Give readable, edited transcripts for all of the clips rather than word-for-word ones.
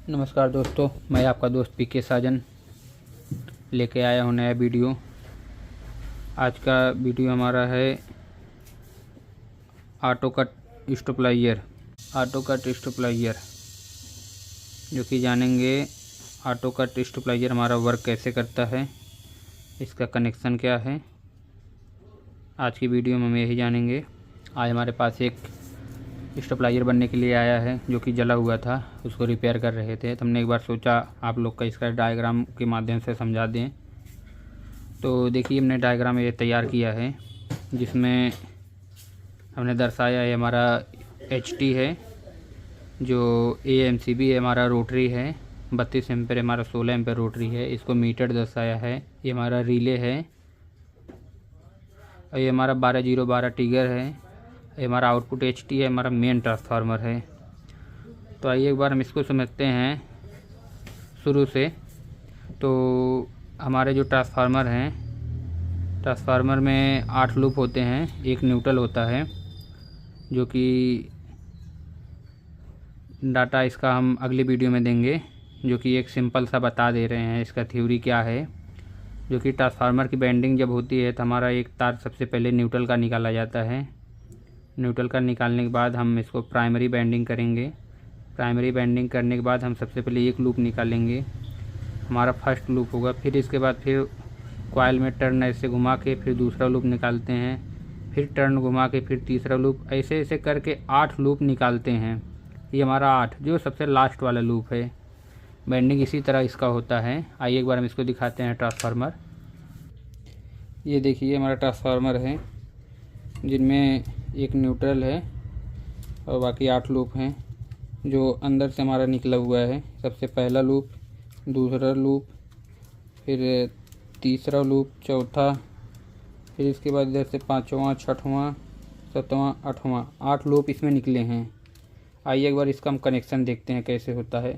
नमस्कार दोस्तों, मैं आपका दोस्त पीके साजन लेके आया हूँ नया वीडियो। आज का वीडियो हमारा है auto cut stabilizer. Auto cut stabilizer जो कि जानेंगे ऑटो कट स्टेबलाइजर हमारा वर्क कैसे करता है, इसका कनेक्शन क्या है। आज की वीडियो में हम यही जानेंगे। आज हमारे पास एक स्टेबलाइजर बनने के लिए आया है जो कि जला हुआ था, उसको रिपेयर कर रहे थे। तो हमने एक बार सोचा आप लोग का इसका डायग्राम के माध्यम से समझा दें। तो देखिए, हमने डायग्राम ये तैयार किया है जिसमें हमने दर्शाया है हमारा HT है, जो AMCB है, हमारा रोटरी है 32 एम्पेयर, हमारा 16 एम्पेयर रोटरी है। इसको मीटर दर्शाया है। ये हमारा रिले है और ये हमारा 12012 टिगर है। ये हमारा आउटपुट HT है, हमारा मेन ट्रांसफार्मर है। तो आइए एक बार हम इसको समझते हैं शुरू से। तो हमारे जो ट्रांसफार्मर हैं, ट्रांसफार्मर में 8 लूप होते हैं, एक न्यूट्रल होता है, जो कि डाटा इसका हम अगली वीडियो में देंगे, जो कि एक सिंपल सा बता दे रहे हैं इसका थ्योरी क्या है। जो कि ट्रांसफार्मर की बेंडिंग जब होती है तो हमारा एक तार सबसे पहले न्यूट्रल का निकाला जाता है। न्यूट्रल का निकालने के बाद हम इसको प्राइमरी बेंडिंग करेंगे। प्राइमरी बेंडिंग करने के बाद हम सबसे पहले एक लूप निकालेंगे, हमारा फर्स्ट लूप होगा। फिर इसके बाद फिर कॉइल में टर्न ऐसे घुमा के फिर दूसरा लूप निकालते हैं, फिर टर्न घुमा के फिर तीसरा लूप, ऐसे ऐसे करके 8 लूप निकालते हैं। ये हमारा 8 जो सबसे लास्ट वाला लूप है। बेंडिंग इसी तरह इसका होता है। आइए एक बार हम इसको दिखाते हैं ट्रांसफार्मर। ये देखिए हमारा ट्रांसफार्मर है जिनमें एक न्यूट्रल है और बाकी 8 लूप हैं जो अंदर से हमारा निकला हुआ है। सबसे पहला लूप, दूसरा लूप, फिर तीसरा लूप, चौथा, फिर इसके बाद इधर से 5वां, 6वां, 7वां, 8वां, 8 लूप इसमें निकले हैं। आइए एक बार इसका हम कनेक्शन देखते हैं कैसे होता है।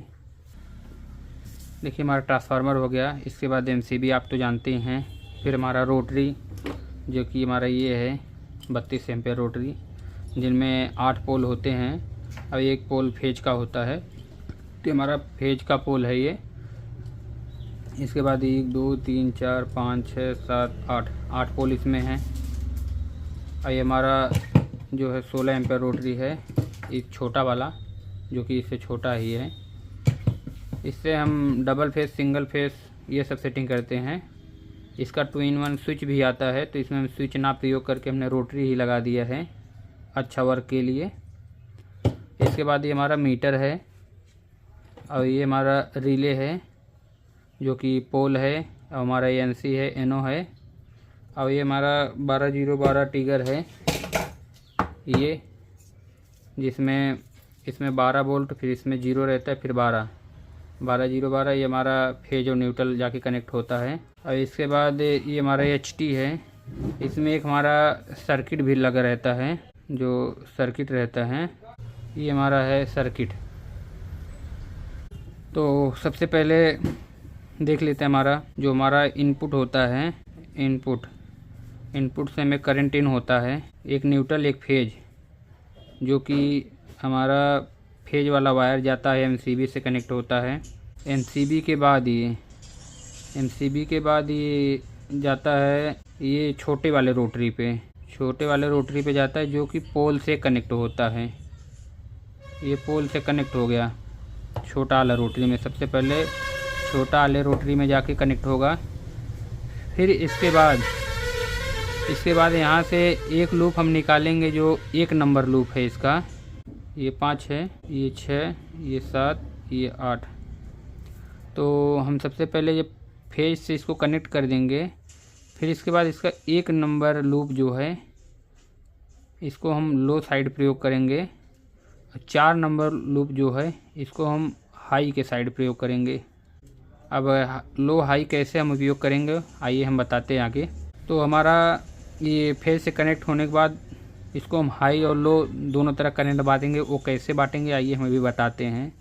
देखिए हमारा ट्रांसफार्मर हो गया। इसके बाद MCB आप तो जानते ही हैं। फिर हमारा रोटरी जो कि हमारा ये है 32 एम्पेयर रोटरी, जिनमें 8 पोल होते हैं और एक पोल फेज का होता है। तो हमारा फेज का पोल है ये। इसके बाद 1 2 3 4 5 6 7 8 पोल इसमें हैं। और ये हमारा जो है 16 एम्पेयर रोटरी है, एक छोटा वाला जो कि इससे छोटा ही है। इससे हम डबल फेस, सिंगल फेस ये सब सेटिंग करते हैं। इसका 2-in-1 स्विच भी आता है, तो इसमें हम स्विच ना प्रयोग करके हमने रोटरी ही लगा दिया है अच्छा वर्क के लिए। इसके बाद ये हमारा मीटर है और ये हमारा रिले है जो कि पोल है, और हमारा NC है, NO है, और ये हमारा 12012 टिगर है ये, जिसमें इसमें 12 वोल्ट, फिर इसमें 0 रहता है, फिर 12 ये हमारा फेज और न्यूट्रल जाके कनेक्ट होता है। और इसके बाद ये हमारा HT है। इसमें एक हमारा सर्किट भी लगा रहता है, जो सर्किट रहता है, ये हमारा है सर्किट। तो सबसे पहले देख लेते हैं हमारा जो हमारा इनपुट होता है। इनपुट से हमें करंट इन होता है, एक न्यूट्रल एक फेज, जो कि हमारा फेज वाला वायर जाता है MCB से कनेक्ट होता है। MCB के बाद ये जाता है ये छोटे वाले रोटरी पे जाता है, जो कि पोल से कनेक्ट होता है। ये पोल से कनेक्ट हो गया छोटा वाला रोटरी में। सबसे पहले छोटा वाले रोटरी में जाके कनेक्ट होगा। फिर इसके बाद यहाँ से एक लूप हम निकालेंगे जो 1 नंबर लूप है इसका। ये 5 है, ये 6, ये 7, ये 8। तो हम सबसे पहले ये फेज से इसको कनेक्ट कर देंगे। फिर इसके बाद इसका 1 नंबर लूप जो है इसको हम लो साइड प्रयोग करेंगे। 4 नंबर लूप जो है इसको हम हाई के साइड प्रयोग करेंगे। अब लो हाई कैसे हम उपयोग करेंगे आइए हम बताते हैं आगे। तो हमारा ये फेज से कनेक्ट होने के बाद इसको हम हाई और लो दोनों तरह करंट बांटेंगे। वो कैसे बांटेंगे आइए हम भी बताते हैं।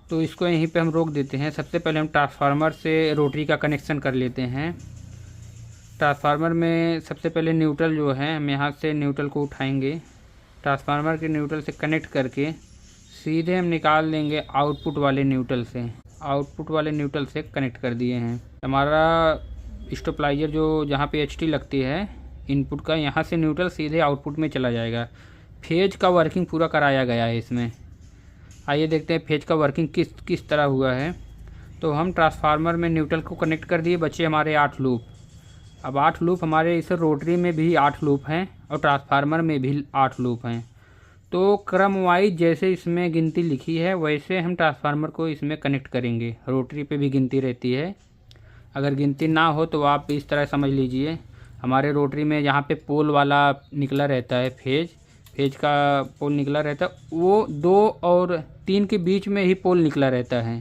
तो इसको यहीं पे हम रोक देते हैं। सबसे पहले हम ट्रांसफार्मर से रोटरी का कनेक्शन कर लेते हैं। ट्रांसफार्मर में सबसे पहले न्यूट्रल जो है, हम यहाँ से न्यूट्रल को उठाएंगे, ट्रांसफार्मर के न्यूट्रल से कनेक्ट करके सीधे हम निकाल देंगे आउटपुट वाले न्यूट्रल से। आउटपुट वाले न्यूट्रल से कनेक्ट कर दिए हैं। हमारा स्टेबलाइजर जो जहाँ पे HT लगती है इनपुट का, यहाँ से न्यूट्रल सीधे आउटपुट में चला जाएगा। फेज का वर्किंग पूरा कराया गया है इसमें। आइए देखते हैं फेज का वर्किंग किस तरह हुआ है। तो हम ट्रांसफार्मर में न्यूट्रल को कनेक्ट कर दिए, बचे हमारे 8 लूप। अब 8 लूप हमारे इस रोटरी में भी 8 लूप हैं और ट्रांसफार्मर में भी 8 लूप हैं। तो क्रम वाइज जैसे इसमें गिनती लिखी है वैसे हम ट्रांसफार्मर को इसमें कनेक्ट करेंगे। रोटरी पे भी गिनती रहती है, अगर गिनती ना हो तो आप इस तरह समझ लीजिए। हमारे रोटरी में यहाँ पे पोल वाला निकला रहता है, फेज का पोल निकला रहता है, वो 2 और 3 के बीच में ही पोल निकला रहता है।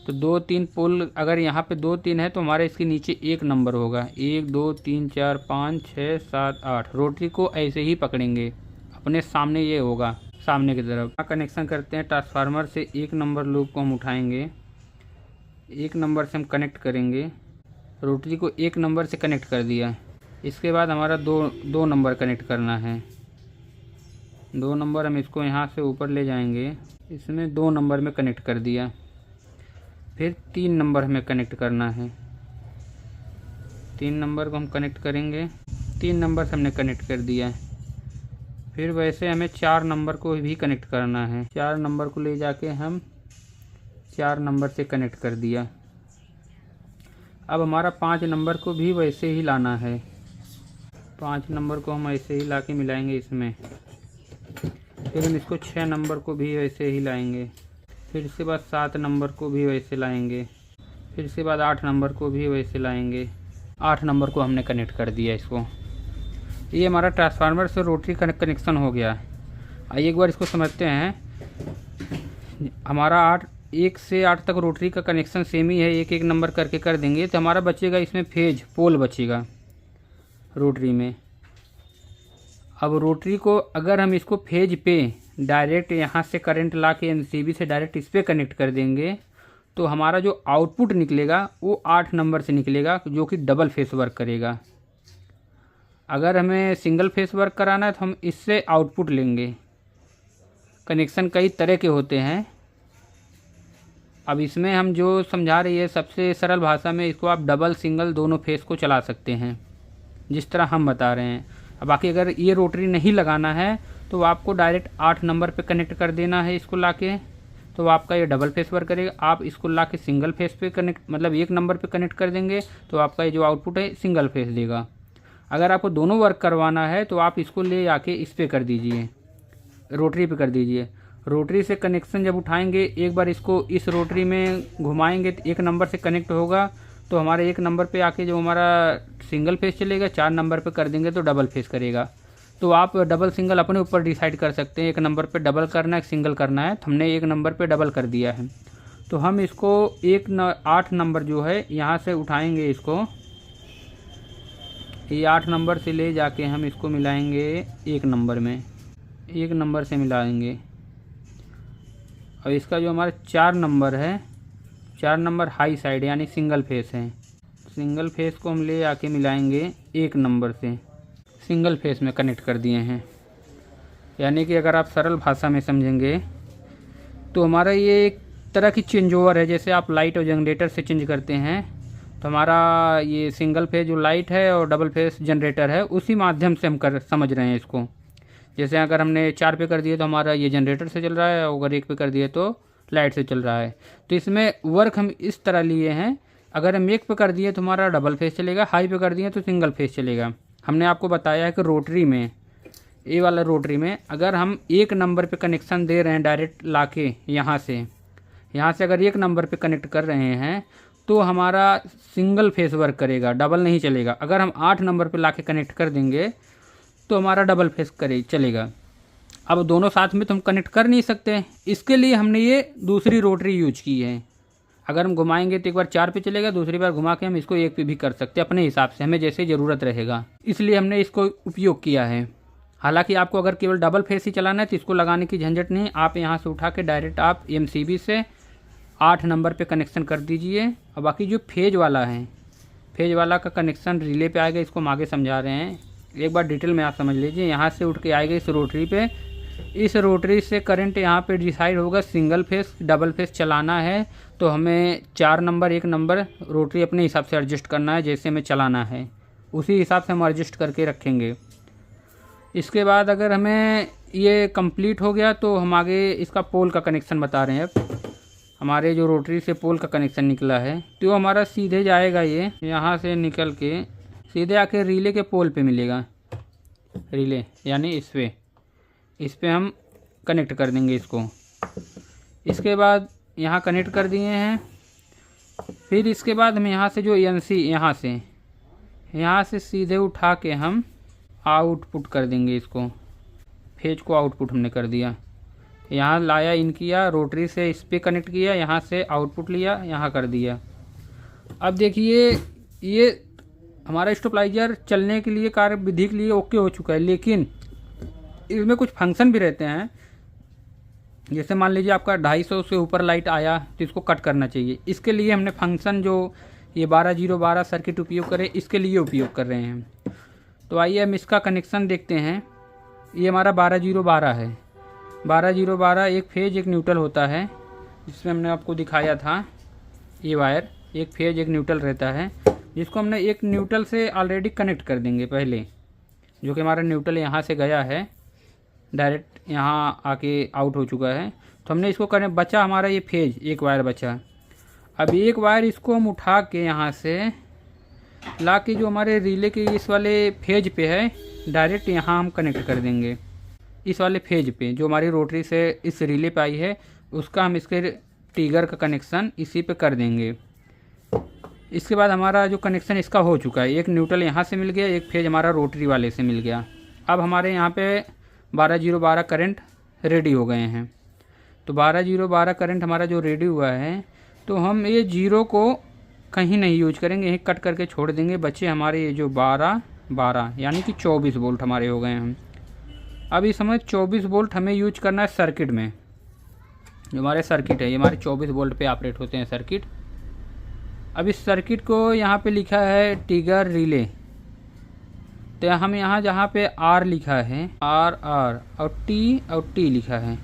तो 2-3 पोल, अगर यहाँ पे 2-3 है तो हमारे इसके नीचे 1 नंबर होगा। 1 2 3 4 5 6 7 8। रोटरी को ऐसे ही पकड़ेंगे, अपने सामने ये होगा, सामने की तरफ कनेक्शन करते हैं। ट्रांसफार्मर से 1 नंबर लूप को हम उठाएंगे, 1 नंबर से हम कनेक्ट करेंगे। रोटरी को 1 नंबर से कनेक्ट कर दिया। इसके बाद हमारा 2 नंबर कनेक्ट करना है। 2 नंबर हम इसको यहाँ से ऊपर ले जाएंगे, इसमें 2 नंबर में कनेक्ट कर दिया। फिर 3 नंबर हमें कनेक्ट करना है। 3 नंबर को हम कनेक्ट करेंगे, 3 नंबर से हमने कनेक्ट कर दिया। फिर वैसे हमें 4 नंबर को भी कनेक्ट करना है। 4 नंबर को ले जाके हम 4 नंबर से कनेक्ट कर दिया। अब हमारा 5 नंबर को भी वैसे ही लाना है। 5 नंबर को हम ऐसे ही ला के मिलाएंगे इसमें। फिर हम इसको 6 नंबर को भी वैसे ही लाएंगे। फिर इसके बाद 7 नंबर को भी वैसे लाएंगे। फिर इसके बाद 8 नंबर को भी वैसे लाएंगे। 8 नंबर को हमने कनेक्ट कर दिया इसको। ये हमारा ट्रांसफार्मर से रोटरी कनेक्शन हो गया। आइए एक बार इसको समझते हैं। हमारा 1 से 8 तक रोटरी का कनेक्शन सेम ही है, 1-1 नंबर करके कर देंगे तो हमारा बचेगा इसमें फेज पोल बचेगा रोटरी में। अब रोटरी को अगर हम इसको फेज पे डायरेक्ट यहाँ से करंट ला के MCB से डायरेक्ट इस पर कनेक्ट कर देंगे तो हमारा जो आउटपुट निकलेगा वो 8 नंबर से निकलेगा, जो कि डबल फेस वर्क करेगा। अगर हमें सिंगल फेस वर्क कराना है तो हम इससे आउटपुट लेंगे। कनेक्शन कई तरह के होते हैं। अब इसमें हम जो समझा रही है सबसे सरल भाषा में, इसको आप डबल सिंगल दोनों फेस को चला सकते हैं जिस तरह हम बता रहे हैं। अब बाकी अगर ये रोटरी नहीं लगाना है तो आपको डायरेक्ट 8 नंबर पे कनेक्ट कर देना है इसको लाके, तो आपका ये डबल फेस वर्क करेगा। आप इसको लाके सिंगल फेस पे कनेक्ट, मतलब 1 नंबर पे कनेक्ट कर देंगे तो आपका ये जो आउटपुट है सिंगल फेस देगा। अगर आपको दोनों वर्क करवाना है तो आप इसको ले आके इस पर कर दीजिए, रोटरी पे कर दीजिए। रोटरी से कनेक्शन जब उठाएंगे, एक बार इसको इस रोटरी में घुमाएंगे तो 1 नंबर से कनेक्ट होगा, तो हमारे 1 नंबर पे आके जो हमारा सिंगल फेस चलेगा, 4 नंबर पे कर देंगे तो डबल फेस करेगा। तो आप डबल सिंगल अपने ऊपर डिसाइड कर सकते हैं, 1 नंबर पे डबल करना है, सिंगल करना है। तो हमने 1 नंबर पे डबल कर दिया है। तो हम इसको 8 नंबर जो है यहाँ से उठाएंगे, इसको ये 8 नंबर से ले जाके हम इसको मिलाएंगे 1 नंबर में, 1 नंबर से मिलाएंगे। और इसका जो हमारा 4 नंबर है, 4 नंबर हाई साइड यानी सिंगल फेस है, सिंगल फेस को हम ले आके मिलाएंगे 1 नंबर से, सिंगल फेस में कनेक्ट कर दिए हैं। यानी कि अगर आप सरल भाषा में समझेंगे तो हमारा ये एक तरह की चेंज ओवर है। जैसे आप लाइट और जनरेटर से चेंज करते हैं तो हमारा ये सिंगल फेज जो लाइट है और डबल फेस जनरेटर है, उसी माध्यम से हम समझ रहे हैं इसको। जैसे अगर हमने 4 पे कर दिए तो हमारा ये जनरेटर से चल रहा है, और अगर 1 पे कर दिए तो लाइट से चल रहा है। तो इसमें वर्क हम इस तरह लिए हैं, अगर हम 1 पे कर दिए तो हमारा डबल फेस चलेगा, हाई पे कर दिए तो सिंगल फेस चलेगा। हमने आपको बताया है कि रोटरी में, ये वाला रोटरी में अगर हम 1 नंबर पे कनेक्शन दे रहे हैं डायरेक्ट लाके यहाँ से अगर 1 नंबर पे कनेक्ट कर रहे हैं तो हमारा सिंगल फेस वर्क करेगा, डबल नहीं चलेगा। अगर हम 8 नंबर पे लाके कनेक्ट कर देंगे तो हमारा डबल फेस चलेगा। अब दोनों साथ में तो हम कनेक्ट कर नहीं सकते, इसके लिए हमने ये दूसरी रोटरी यूज की है। अगर हम घुमाएंगे तो एक बार 4 पे चलेगा, दूसरी बार घुमा के हम इसको 1 पे भी कर सकते हैं अपने हिसाब से, हमें जैसे ज़रूरत रहेगा, इसलिए हमने इसको उपयोग किया है। हालांकि आपको अगर केवल डबल फेस ही चलाना है तो इसको लगाने की झंझट नहीं, आप यहाँ से उठा के डायरेक्ट आप MCB से 8 नंबर पे कनेक्शन कर दीजिए। और बाकी जो फेज वाला है, फेज वाला का कनेक्शन रिले पे आएगा, इसको हम आगे समझा रहे हैं, एक बार डिटेल में आप समझ लीजिए। यहाँ से उठ के आएगा इस रोटरी पे, इस रोटरी से करंट यहाँ पे डिसाइड होगा, सिंगल फेस डबल फेस चलाना है तो हमें 4 नंबर 1 नंबर रोटरी अपने हिसाब से एडजस्ट करना है, जैसे हमें चलाना है उसी हिसाब से हम एडजस्ट करके रखेंगे। इसके बाद अगर हमें ये कंप्लीट हो गया तो हम आगे इसका पोल का कनेक्शन बता रहे हैं। अब हमारे जो रोटरी से पोल का कनेक्शन निकला है तो हमारा सीधे जाएगा, ये यहाँ से निकल के सीधे आके रिले के पोल पे मिलेगा। रिले यानी इस पे हम कनेक्ट कर देंगे इसको। इसके बाद यहाँ कनेक्ट कर दिए हैं। फिर इसके बाद हम यहाँ से जो एनसी यहाँ से सीधे उठा के हम आउटपुट कर देंगे इसको। फेज को आउटपुट हमने कर दिया, यहाँ लाया इन किया, रोटरी से इस पे कनेक्ट किया, यहाँ से आउटपुट लिया, यहाँ कर दिया। अब देखिए ये हमारा स्टेबलाइजर चलने के लिए, कार्य विधि के लिए ओके हो चुका है, लेकिन इसमें कुछ फंक्शन भी रहते हैं। जैसे मान लीजिए आपका 250 से ऊपर लाइट आया तो इसको कट करना चाहिए। इसके लिए हमने फंक्शन जो ये 12012 सर्किट उपयोग करें, इसके लिए उपयोग कर रहे हैं। तो आइए हम इसका कनेक्शन देखते हैं। ये हमारा 12012 है। 12012 एक फेज एक न्यूट्रल होता है, जिसमें हमने आपको दिखाया था ये वायर एक फेज एक न्यूट्रल रहता है, जिसको हमने एक न्यूट्रल से ऑलरेडी कनेक्ट कर देंगे पहले, जो कि हमारा न्यूट्रल यहाँ से गया है डायरेक्ट यहाँ आके आउट हो चुका है। तो हमने इसको करने बचा हमारा ये फेज एक वायर बचा। अब एक वायर इसको हम उठा के यहाँ से ला के जो हमारे रिले के इस वाले फेज पे है डायरेक्ट यहाँ हम कनेक्ट कर देंगे। इस वाले फेज पे जो हमारी रोटरी से इस रिले पे आई है उसका हम इसके ट्रिगर का कनेक्शन इसी पे कर देंगे। इसके बाद हमारा जो कनेक्शन इसका हो चुका है, एक न्यूट्रल यहाँ से मिल गया, एक फेज हमारा रोटरी वाले से मिल गया। अब हमारे यहाँ पे 12012 करंट रेडी हो गए हैं। तो 12012 करंट हमारा जो रेडी हुआ है, तो हम ये 0 को कहीं नहीं यूज करेंगे, यहीं कट करके छोड़ देंगे। बच्चे हमारे ये जो 12 यानी कि 24 वोल्ट हमारे हो गए हैं। अब इस समय 24 वोल्ट हमें यूज करना है सर्किट में। जो हमारे सर्किट है ये हमारे 24 वोल्ट पे ऑपरेट होते हैं सर्किट। अब इस सर्किट को यहाँ पे लिखा है ट्रिगर रिले, तो हम यहाँ जहाँ पे R लिखा है R और T लिखा है,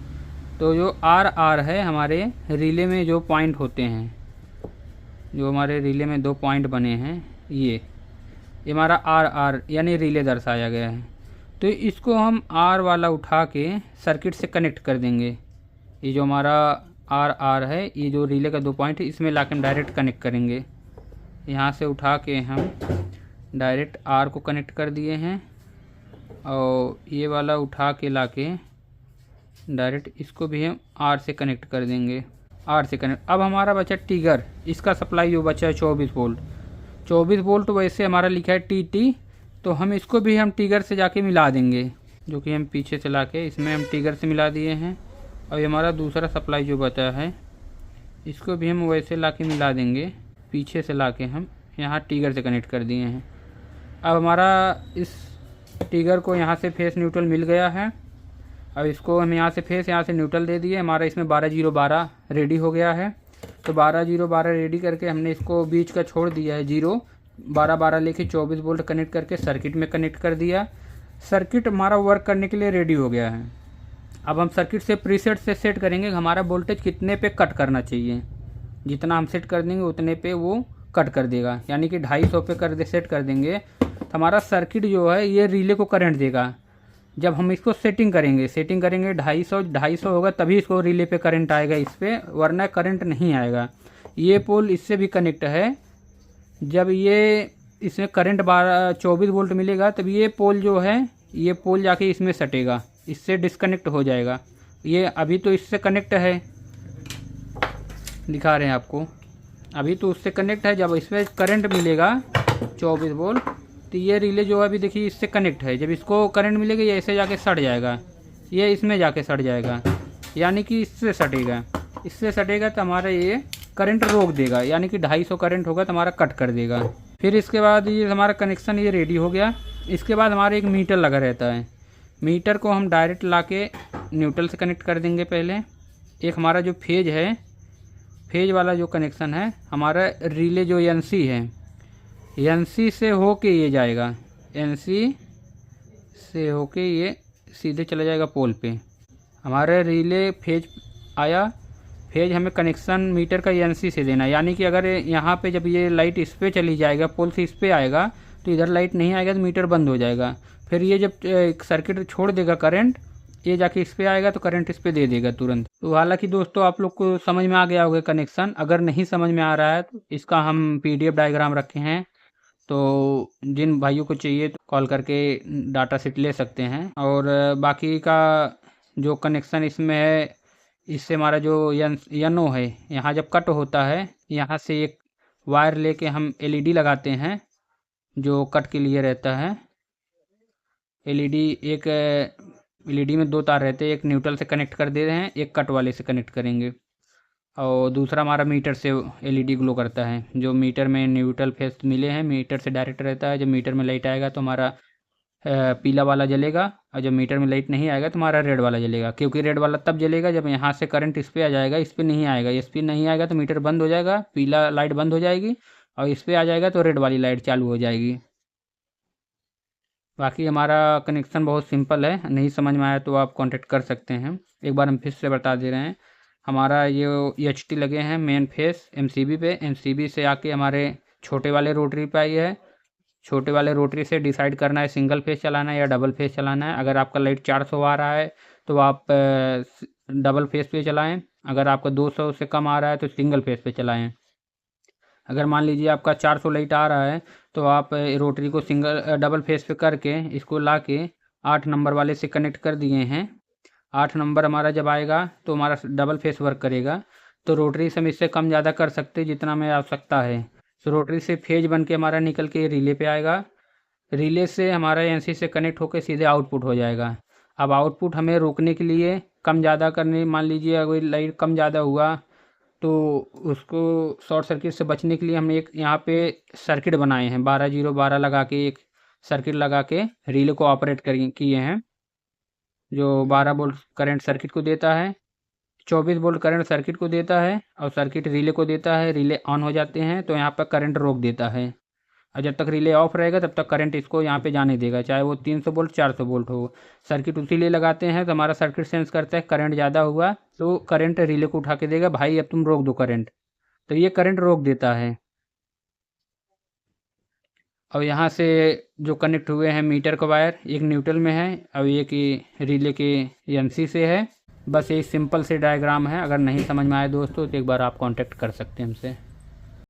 तो जो R है हमारे रिले में जो पॉइंट होते हैं, जो हमारे रिले में 2 पॉइंट बने हैं, ये हमारा R यानी रिले दर्शाया गया है। तो इसको हम R वाला उठा के सर्किट से कनेक्ट कर देंगे। ये जो हमारा R है, ये जो रिले का 2 पॉइंट है, इसमें ला के हम डायरेक्ट कनेक्ट करेंगे। यहाँ से उठा के हम डायरेक्ट R को कनेक्ट कर दिए हैं और ये वाला उठा के ला के डायरेक्ट इसको भी हम R से कनेक्ट कर देंगे। R से कनेक्ट। अब हमारा बचा ट्रिगर, इसका सप्लाई जो बचा है 24 वोल्ट। 24 वोल्ट वैसे हमारा लिखा है TT, तो हम इसको भी हम ट्रिगर से जाके मिला देंगे, जो कि हम पीछे से ला के इसमें हम ट्रिगर से मिला दिए हैं। और ये हमारा दूसरा सप्लाई जो बचा है इसको भी हम वैसे ला के मिला देंगे, पीछे से ला के हम यहाँ ट्रिगर से कनेक्ट कर दिए हैं। अब हमारा इस ट्रिगर को यहाँ से फेस न्यूट्रल मिल गया है। अब इसको हम यहाँ से फेस यहाँ से न्यूट्रल दे दिए, हमारा इसमें 12012 रेडी हो गया है। तो 12012 रेडी करके हमने इसको बीच का छोड़ दिया है 0, 12 लेके 24 वोल्ट कनेक्ट करके सर्किट में कनेक्ट कर दिया। सर्किट हमारा वर्क करने के लिए रेडी हो गया है। अब हम सर्किट से प्रीसेट से सेट करेंगे हमारा वोल्टेज कितने पे कट करना चाहिए। जितना हम सेट कर देंगे उतने पे वो कट कर देगा, यानी कि 250 पे सेट कर देंगे तो हमारा सर्किट जो है ये रिले को करंट देगा। जब हम इसको सेटिंग करेंगे 250 होगा तभी इसको रिले पे करंट आएगा इस पर, वरना करंट नहीं आएगा। ये पोल इससे भी कनेक्ट है। जब ये इसमें करंट 24 वोल्ट मिलेगा तब ये पोल जो है ये पोल जाके इसमें सटेगा, इससे डिस्कनेक्ट हो जाएगा। ये अभी तो इससे कनेक्ट है, दिखा रहे हैं आपको, अभी तो उससे कनेक्ट है। जब इसमें करंट मिलेगा 24 वोल्ट तो ये रिले जो है अभी देखिए इससे कनेक्ट है। जब इसको करंट मिलेगा ये ऐसे जाके सट जाएगा, ये इसमें जाके सट जाएगा, यानी कि इससे सटेगा। इससे सटेगा तो हमारा ये करंट रोक देगा, यानी कि 250 करंट होगा तो हमारा कट कर देगा। फिर इसके बाद ये हमारा कनेक्शन ये रेडी हो गया। इसके बाद हमारा एक मीटर लगा रहता है, मीटर को हम डायरेक्ट ला के न्यूट्रल से कनेक्ट कर देंगे। पहले एक हमारा जो फेज है, फेज वाला जो कनेक्शन है हमारा रिले जो एनसी है, एनसी से होके ये जाएगा, एनसी से होके ये सीधे चला जाएगा पोल पे। हमारे रिले फेज आया, फेज हमें कनेक्शन मीटर का एनसी से देना है, यानी कि अगर यहाँ पे जब ये लाइट इस पे चली जाएगा, पोल से इस पे आएगा तो इधर लाइट नहीं आएगा तो मीटर बंद हो जाएगा। फिर ये जब सर्किट छोड़ देगा करंट, ये जाके इस पे आएगा तो करंट इस पे दे देगा तुरंत। तो हालांकि दोस्तों आप लोग को समझ में आ गया होगा कनेक्शन। अगर नहीं समझ में आ रहा है तो इसका हम PDF डायग्राम रखे हैं, तो जिन भाइयों को चाहिए तो कॉल करके डाटा शीट ले सकते हैं। और बाकी का जो कनेक्शन इसमें है, इससे हमारा जो यनो है, यहाँ जब कट होता है यहाँ से एक वायर लेके हम LED लगाते हैं जो कट के लिए रहता है। एक LED में 2 तार रहते हैं, एक न्यूट्रल से कनेक्ट कर दे रहे हैं, एक कट वाले से कनेक्ट करेंगे। और दूसरा हमारा मीटर से LED ग्लो करता है। जो मीटर में न्यूट्रल फेस मिले हैं, मीटर से डायरेक्ट रहता है। जब मीटर में लाइट आएगा तो हमारा पीला वाला जलेगा, और जब मीटर में लाइट नहीं आएगा तो हमारा रेड वाला जलेगा। क्योंकि रेड वाला तब जलेगा जब यहाँ से करंट इस पर आ जाएगा, इस पर नहीं आएगा। इस पर नहीं आएगा तो मीटर बंद हो जाएगा, पीला लाइट बंद हो जाएगी, और इस पर आ जाएगा तो रेड वाली लाइट चालू हो जाएगी। बाकी हमारा कनेक्शन बहुत सिंपल है, नहीं समझ में आया तो आप कांटेक्ट कर सकते हैं। एक बार हम फिर से बता दे रहे हैं। हमारा ये EHT लगे हैं मेन फेस MCB पे, MCB से आके हमारे छोटे वाले रोटरी पे आई है। छोटे वाले रोटरी से डिसाइड करना है सिंगल फेस चलाना है या डबल फेस चलाना है। अगर आपका लाइट 400 आ रहा है तो आप डबल फेस पे चलाएं। अगर आपका 200 से कम आ रहा है तो सिंगल फेस पे चलाएं। अगर मान लीजिए आपका 400 लाइट आ रहा है तो आप रोटरी को डबल फेस पे करके इसको ला के 8 नंबर वाले से कनेक्ट कर दिए हैं। 8 नंबर हमारा जब आएगा तो हमारा डबल फेस वर्क करेगा। तो रोटरी से हम इससे कम ज़्यादा कर सकते जितना में आवश्यकता है। तो रोटरी से फेज बन के हमारा निकल के रिले पे आएगा। रिले से हमारा NC से कनेक्ट होकर सीधे आउटपुट हो जाएगा। अब आउटपुट हमें रोकने के लिए कम ज़्यादा करने, मान लीजिए अगर लाइट कम ज़्यादा हुआ तो उसको शॉर्ट सर्किट से बचने के लिए हमने एक यहाँ पे सर्किट बनाए हैं। 12-0-12 लगा के एक सर्किट लगा के रिले को ऑपरेट किए हैं, जो 12 वोल्ट करंट सर्किट को देता है, 24 वोल्ट करंट सर्किट को देता है, और सर्किट रिले को देता है। रिले ऑन हो जाते हैं तो यहाँ पर करंट रोक देता है, और जब तक रिले ऑफ रहेगा तब तक करंट इसको यहाँ पे जाने देगा, चाहे वो 300 वोल्ट 400 वोल्ट हो। सर्किट उसी लिए लगाते हैं तो हमारा सर्किट सेंस करता है करंट ज़्यादा हुआ तो करंट रिले को उठा के देगा, भाई अब तुम रोक दो करंट, तो ये करंट रोक देता है। और यहाँ से जो कनेक्ट हुए हैं मीटर का वायर, एक न्यूट्रल में है और एक रिले के NC से है। बस ये सिंपल से डायग्राम है। अगर नहीं समझ में आए दोस्तों तो एक बार आप कांटेक्ट कर सकते हैं हमसे।